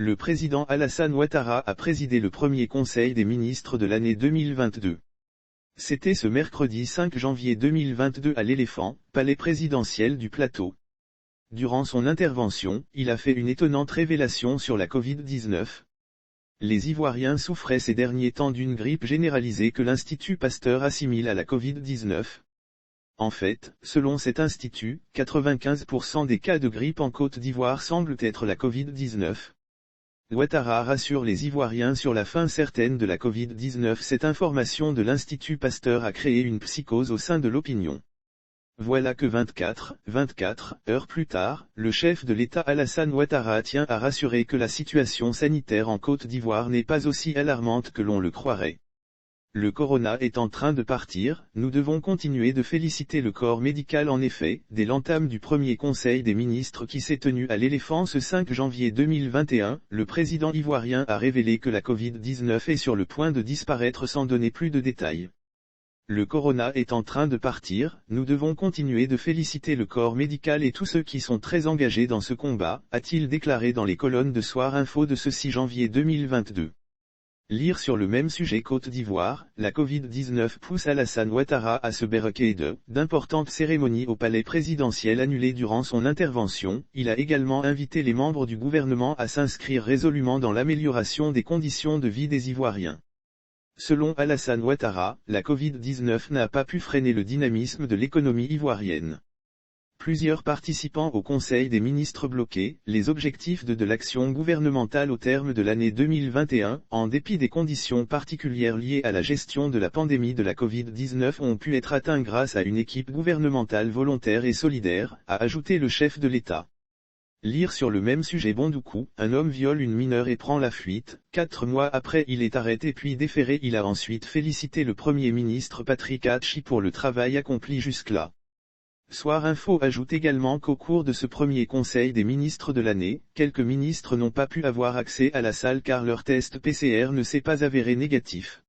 Le président Alassane Ouattara a présidé le premier conseil des ministres de l'année 2022. C'était ce mercredi 5 janvier 2022 à l'Éléphant, palais présidentiel du Plateau. Durant son intervention, il a fait une étonnante révélation sur la Covid-19. Les Ivoiriens souffraient ces derniers temps d'une grippe généralisée que l'Institut Pasteur assimile à la Covid-19. En fait, selon cet institut, 95% des cas de grippe en Côte d'Ivoire semblent être la Covid-19. Ouattara rassure les Ivoiriens sur la fin certaine de la Covid-19. Cette information de l'Institut Pasteur a créé une psychose au sein de l'opinion. Voilà que 24 heures plus tard, le chef de l'État Alassane Ouattara tient à rassurer que la situation sanitaire en Côte d'Ivoire n'est pas aussi alarmante que l'on le croirait. Le corona est en train de partir, nous devons continuer de féliciter le corps médical. En effet, dès l'entame du premier conseil des ministres qui s'est tenu à l'Éléphant ce 5 janvier 2021, le président ivoirien a révélé que la Covid-19 est sur le point de disparaître sans donner plus de détails. Le corona est en train de partir, nous devons continuer de féliciter le corps médical et tous ceux qui sont très engagés dans ce combat, a-t-il déclaré dans les colonnes de Soir Info de ce 6 janvier 2022. Lire sur le même sujet. Côte d'Ivoire, la Covid-19 pousse Alassane Ouattara à se bérequer d'importantes cérémonies au palais présidentiel annulées durant son intervention. Il a également invité les membres du gouvernement à s'inscrire résolument dans l'amélioration des conditions de vie des Ivoiriens. Selon Alassane Ouattara, la Covid-19 n'a pas pu freiner le dynamisme de l'économie ivoirienne. Plusieurs participants au Conseil des ministres bloqués les objectifs de l'action gouvernementale au terme de l'année 2021, en dépit des conditions particulières liées à la gestion de la pandémie de la Covid-19 ont pu être atteints grâce à une équipe gouvernementale volontaire et solidaire, a ajouté le chef de l'État. Lire sur le même sujet. Bondoukou, un homme viole une mineure et prend la fuite. 4 mois après, il est arrêté puis déféré. Il a ensuite félicité le Premier ministre Patrick Hatchi pour le travail accompli jusque-là. Soir Info ajoute également qu'au cours de ce premier conseil des ministres de l'année, quelques ministres n'ont pas pu avoir accès à la salle car leur test PCR ne s'est pas avéré négatif.